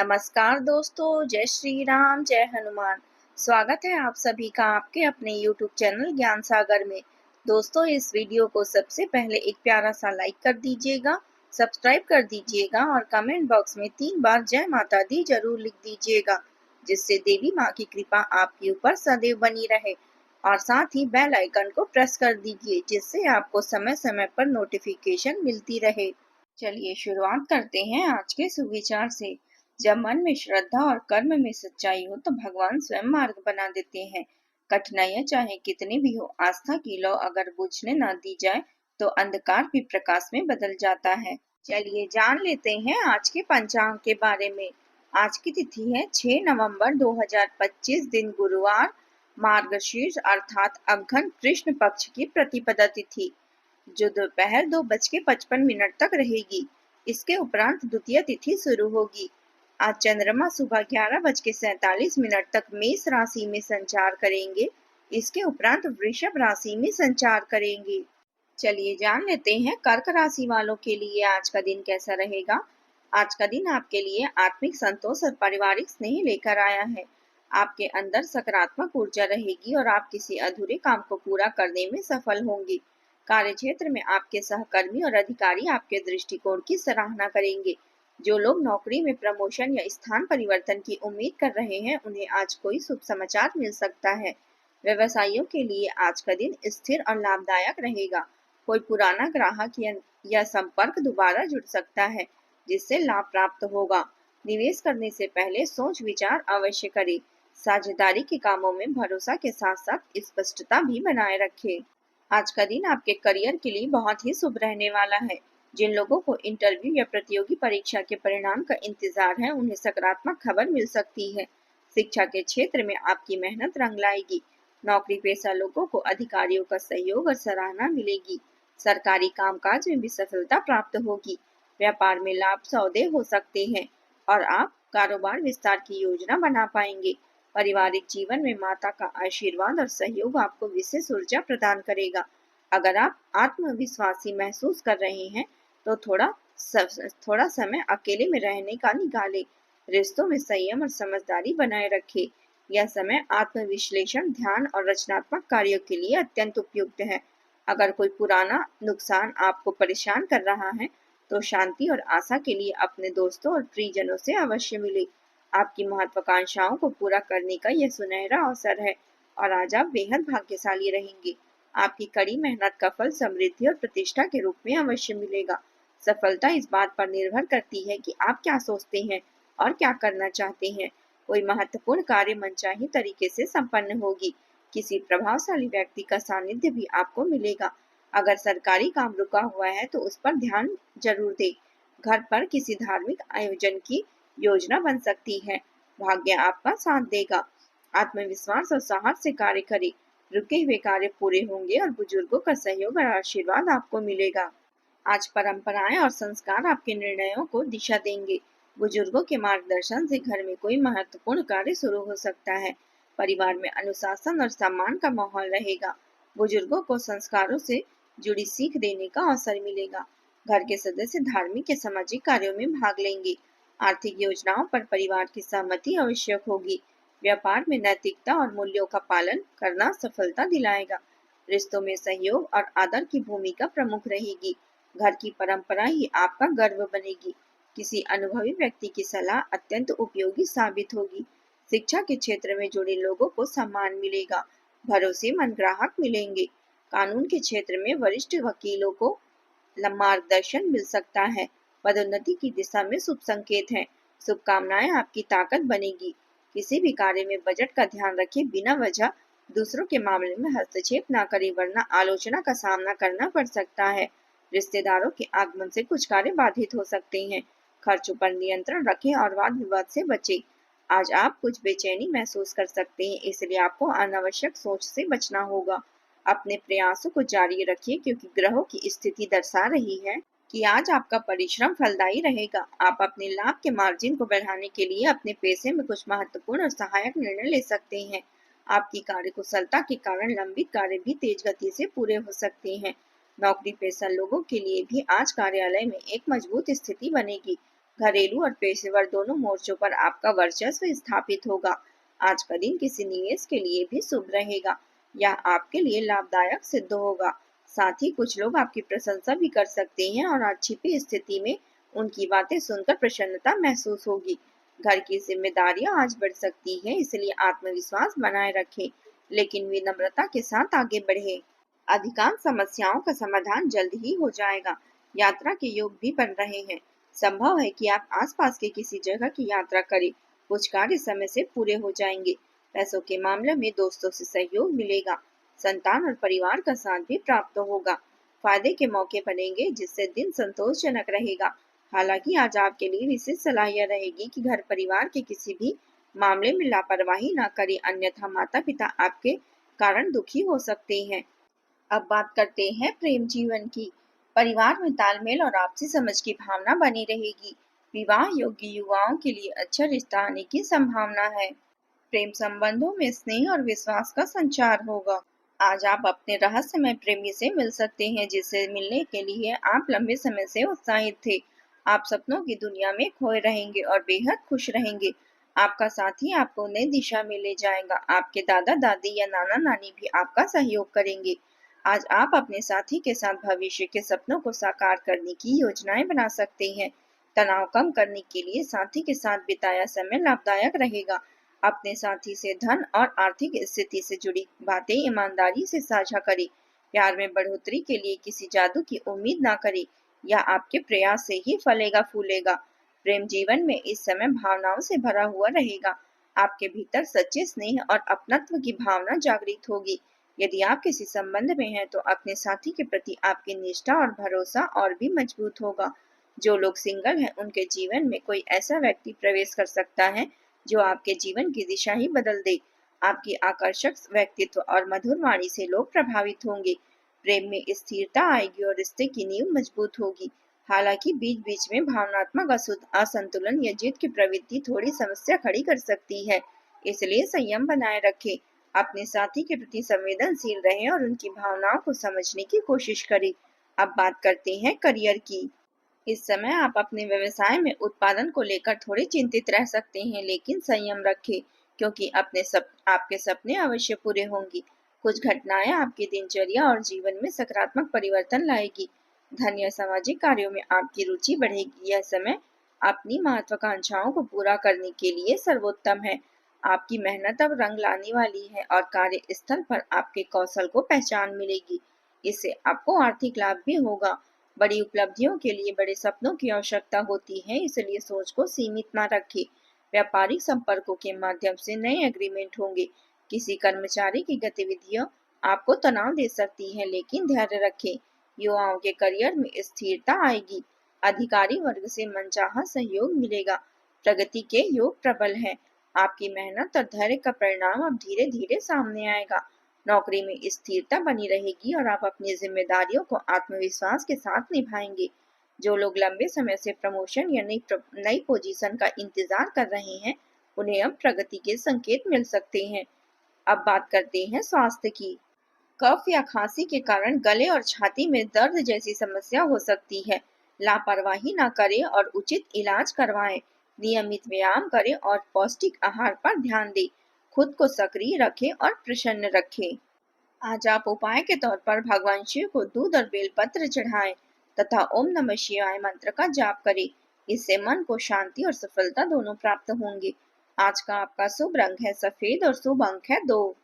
नमस्कार दोस्तों, जय श्री राम, जय हनुमान। स्वागत है आप सभी का आपके अपने YouTube चैनल ज्ञान सागर में। दोस्तों, इस वीडियो को सबसे पहले एक प्यारा सा लाइक कर दीजिएगा, सब्सक्राइब कर दीजिएगा और कमेंट बॉक्स में 3 बार जय माता दी जरूर लिख दीजिएगा, जिससे देवी माँ की कृपा आपके ऊपर सदैव बनी रहे। और साथ ही बेल आइकन को प्रेस कर दीजिए, जिससे आपको समय समय पर नोटिफिकेशन मिलती रहे। चलिए शुरुआत करते हैं आज के सुविचार से। जब मन में श्रद्धा और कर्म में सच्चाई हो तो भगवान स्वयं मार्ग बना देते हैं। कठिनाइयां चाहे कितनी भी हो, आस्था की लौ अगर बुझने न दी जाए तो अंधकार भी प्रकाश में बदल जाता है। चलिए जान लेते हैं आज के पंचांग के बारे में। आज की तिथि है 6 नवंबर 2025, दिन गुरुवार, मार्गशीर्ष अर्थात अघ्न कृष्ण पक्ष की प्रतिपदा तिथि, जो दोपहर 2:55 तक रहेगी। इसके उपरांत द्वितीय तिथि शुरू होगी। आज चंद्रमा सुबह 11:47 तक मेष राशि में संचार करेंगे। इसके उपरांत वृषभ राशि में संचार करेंगे। चलिए जान लेते हैं कर्क राशि वालों के लिए आज का दिन कैसा रहेगा। आज का दिन आपके लिए आत्मिक संतोष और पारिवारिक स्नेह लेकर आया है। आपके अंदर सकारात्मक ऊर्जा रहेगी और आप किसी अधूरे काम को पूरा करने में सफल होंगे। कार्य क्षेत्र में आपके सहकर्मी और अधिकारी आपके दृष्टिकोण की सराहना करेंगे। जो लोग नौकरी में प्रमोशन या स्थान परिवर्तन की उम्मीद कर रहे हैं, उन्हें आज कोई शुभ समाचार मिल सकता है। व्यवसायियों के लिए आज का दिन स्थिर और लाभदायक रहेगा। कोई पुराना ग्राहक या संपर्क दोबारा जुड़ सकता है, जिससे लाभ प्राप्त होगा। निवेश करने से पहले सोच विचार अवश्य करें। साझेदारी के कामों में भरोसा के साथ साथ स्पष्टता भी बनाए रखें। आज का दिन आपके करियर के लिए बहुत ही शुभ रहने वाला है। जिन लोगों को इंटरव्यू या प्रतियोगी परीक्षा के परिणाम का इंतजार है, उन्हें सकारात्मक खबर मिल सकती है। शिक्षा के क्षेत्र में आपकी मेहनत रंग लाएगी। नौकरी पेशा लोगों को अधिकारियों का सहयोग और सराहना मिलेगी। सरकारी कामकाज में भी सफलता प्राप्त होगी। व्यापार में लाभ सौदे हो सकते हैं और आप कारोबार विस्तार की योजना बना पाएंगे। पारिवारिक जीवन में माता का आशीर्वाद और सहयोग आपको विशेष ऊर्जा प्रदान करेगा। अगर आप आत्मविश्वासी महसूस कर रहे हैं तो थोड़ा समय अकेले में रहने का निकालें। रिश्तों में संयम और समझदारी बनाए रखें। यह समय आत्मविश्लेषण, ध्यान और रचनात्मक कार्यों के लिए अत्यंत उपयुक्त है। अगर कोई पुराना नुकसान आपको परेशान कर रहा है तो शांति और आशा के लिए अपने दोस्तों और प्रियजनों से अवश्य मिले। आपकी महत्वाकांक्षाओं को पूरा करने का यह सुनहरा अवसर है और आज आप बेहद भाग्यशाली रहेंगे। आपकी कड़ी मेहनत का फल समृद्धि और प्रतिष्ठा के रूप में अवश्य मिलेगा। सफलता इस बात पर निर्भर करती है कि आप क्या सोचते हैं और क्या करना चाहते हैं। कोई महत्वपूर्ण कार्य मनचाही तरीके से संपन्न होगी। किसी प्रभावशाली व्यक्ति का सानिध्य भी आपको मिलेगा। अगर सरकारी काम रुका हुआ है तो उस पर ध्यान जरूर दें। घर पर किसी धार्मिक आयोजन की योजना बन सकती है। भाग्य आपका साथ देगा। आत्मविश्वास और साहस से कार्य करें। रुके हुए कार्य पूरे होंगे और बुजुर्गों का सहयोग और आशीर्वाद आपको मिलेगा। आज परंपराएं और संस्कार आपके निर्णयों को दिशा देंगे। बुजुर्गों के मार्गदर्शन से घर में कोई महत्वपूर्ण कार्य शुरू हो सकता है। परिवार में अनुशासन और सम्मान का माहौल रहेगा। बुजुर्गों को संस्कारों से जुड़ी सीख देने का अवसर मिलेगा। घर के सदस्य धार्मिक या सामाजिक कार्यों में भाग लेंगे। आर्थिक योजनाओं पर परिवार की सहमति आवश्यक होगी। व्यापार में नैतिकता और मूल्यों का पालन करना सफलता दिलाएगा। रिश्तों में सहयोग और आदर की भूमिका प्रमुख रहेगी। घर की परंपरा ही आपका गर्व बनेगी। किसी अनुभवी व्यक्ति की सलाह अत्यंत उपयोगी साबित होगी। शिक्षा के क्षेत्र में जुड़े लोगों को सम्मान मिलेगा। भरोसेमंद ग्राहक मिलेंगे। कानून के क्षेत्र में वरिष्ठ वकीलों को मार्गदर्शन मिल सकता है। पदोन्नति की दिशा में शुभ संकेत है। शुभकामनाएं आपकी ताकत बनेगी। किसी भी कार्य में बजट का ध्यान रखें। बिना वजह दूसरों के मामले में हस्तक्षेप न करें, वरना आलोचना का सामना करना पड़ सकता है। रिश्तेदारों के आगमन से कुछ कार्य बाधित हो सकते हैं। खर्चों पर नियंत्रण रखें और वाद विवाद से बचें। आज आप कुछ बेचैनी महसूस कर सकते हैं, इसलिए आपको अनावश्यक सोच से बचना होगा। अपने प्रयासों को जारी रखिए, क्योंकि ग्रहों की स्थिति दर्शा रही है कि आज आपका परिश्रम फलदायी रहेगा। आप अपने लाभ के मार्जिन को बढ़ाने के लिए अपने पैसे में कुछ महत्वपूर्ण और सहायक निर्णय ले सकते हैं। आपकी कार्यकुशलता के कारण लंबित कार्य भी तेज गति से पूरे हो सकते हैं। नौकरी पेशा लोगों के लिए भी आज कार्यालय में एक मजबूत स्थिति बनेगी। घरेलू और पेशेवर दोनों मोर्चों पर आपका वर्चस्व स्थापित होगा। आज का दिन किसी निवेश के लिए भी शुभ रहेगा। यह आपके लिए लाभदायक सिद्ध होगा। साथ ही कुछ लोग आपकी प्रशंसा भी कर सकते हैं और आज छिपी स्थिति में उनकी बातें सुनकर प्रसन्नता महसूस होगी। घर की जिम्मेदारियां आज बढ़ सकती हैं, इसलिए आत्मविश्वास बनाए रखें, लेकिन विनम्रता के साथ आगे बढ़े। अधिकांश समस्याओं का समाधान जल्द ही हो जाएगा। यात्रा के योग भी बन रहे हैं। संभव है कि आप आसपास के किसी जगह की यात्रा करें। कुछ कार्य समय से पूरे हो जाएंगे। पैसों के मामले में दोस्तों से सहयोग मिलेगा। संतान और परिवार का साथ भी प्राप्त होगा। फायदे के मौके बनेंगे, जिससे दिन संतोषजनक रहेगा। हालांकि आज आपके लिए विशेष सलाह यह रहेगी कि घर परिवार के किसी भी मामले में लापरवाही न करें, अन्यथा माता पिता आपके कारण दुखी हो सकते हैं। अब बात करते हैं प्रेम जीवन की। परिवार में तालमेल और आपसी समझ की भावना बनी रहेगी। विवाह योग्य युवाओं के लिए अच्छा रिश्ता आने की संभावना है। प्रेम संबंधों में स्नेह और विश्वास का संचार होगा। आज आप अपने रहस्यमय प्रेमी से मिल सकते हैं, जिससे मिलने के लिए आप लंबे समय से उत्साहित थे। आप सपनों की दुनिया में खोए रहेंगे और बेहद खुश रहेंगे। आपका साथी आपको नई दिशा में ले जाएगा। आपके दादा दादी या नाना नानी भी आपका सहयोग करेंगे। आज आप अपने साथी के साथ भविष्य के सपनों को साकार करने की योजनाएं बना सकते हैं। तनाव कम करने के लिए साथी के साथ बिताया समय लाभदायक रहेगा। अपने साथी से धन और आर्थिक स्थिति से जुड़ी बातें ईमानदारी से साझा करें। प्यार में बढ़ोतरी के लिए किसी जादू की उम्मीद ना करें। यह आपके प्रयास से ही फलेगा फूलेगा। प्रेम जीवन में इस समय भावनाओं से भरा हुआ रहेगा। आपके भीतर सच्चे स्नेह और अपनत्व की भावना जागृत होगी। यदि आप किसी संबंध में हैं, तो अपने साथी के प्रति आपकी निष्ठा और भरोसा और भी मजबूत होगा। जो लोग सिंगल हैं, उनके जीवन में कोई ऐसा व्यक्ति प्रवेश कर सकता है जो आपके जीवन की दिशा ही बदल दे। आपकी आकर्षक व्यक्तित्व और मधुर वाणी से लोग प्रभावित होंगे। प्रेम में स्थिरता आएगी और रिश्ते की नींव मजबूत होगी। हालांकि बीच बीच में भावनात्मक असंतुलन या जिद की प्रवृत्ति थोड़ी समस्या खड़ी कर सकती है, इसलिए संयम बनाए रखें। अपने साथी के प्रति संवेदनशील रहें और उनकी भावनाओं को समझने की कोशिश करें। अब बात करते हैं करियर की। इस समय आप अपने व्यवसाय में उत्पादन को लेकर थोड़े चिंतित रह सकते हैं, लेकिन संयम रखें, क्योंकि आपके सपने अवश्य पूरे होंगे। कुछ घटनाएं आपकी दिनचर्या और जीवन में सकारात्मक परिवर्तन लाएगी। धन या सामाजिक कार्यों में आपकी रुचि बढ़ेगी। यह समय अपनी महत्वाकांक्षाओं को पूरा करने के लिए सर्वोत्तम है। आपकी मेहनत अब रंग लाने वाली है और कार्यस्थल पर आपके कौशल को पहचान मिलेगी। इससे आपको आर्थिक लाभ भी होगा। बड़ी उपलब्धियों के लिए बड़े सपनों की आवश्यकता होती है, इसलिए सोच को सीमित न रखें। व्यापारिक संपर्कों के माध्यम से नए एग्रीमेंट होंगे। किसी कर्मचारी की गतिविधियां आपको तनाव दे सकती हैं, लेकिन धैर्य रखें। युवाओं के करियर में स्थिरता आएगी। अधिकारी वर्ग से मनचाहा सहयोग मिलेगा। प्रगति के योग प्रबल हैं। आपकी मेहनत और धैर्य का परिणाम अब धीरे धीरे सामने आएगा। नौकरी में स्थिरता बनी रहेगी और आप अपनी जिम्मेदारियों को आत्मविश्वास के साथ निभाएंगे। जो लोग लंबे समय से प्रमोशन या नई पोजीशन का इंतजार कर रहे हैं, उन्हें अब प्रगति के संकेत मिल सकते हैं। अब बात करते हैं स्वास्थ्य की। कफ या खांसी के कारण गले और छाती में दर्द जैसी समस्या हो सकती है। लापरवाही न करें और उचित इलाज करवाएं। नियमित व्यायाम करें और पौष्टिक आहार पर ध्यान दें। खुद को सक्रिय रखें और प्रसन्न रखें। आज आप उपाय के तौर पर भगवान शिव को दूध और बेलपत्र चढ़ाएं तथा ओम नमः शिवाय मंत्र का जाप करें। इससे मन को शांति और सफलता दोनों प्राप्त होंगे। आज का आपका शुभ रंग है सफेद और शुभ अंक है 2।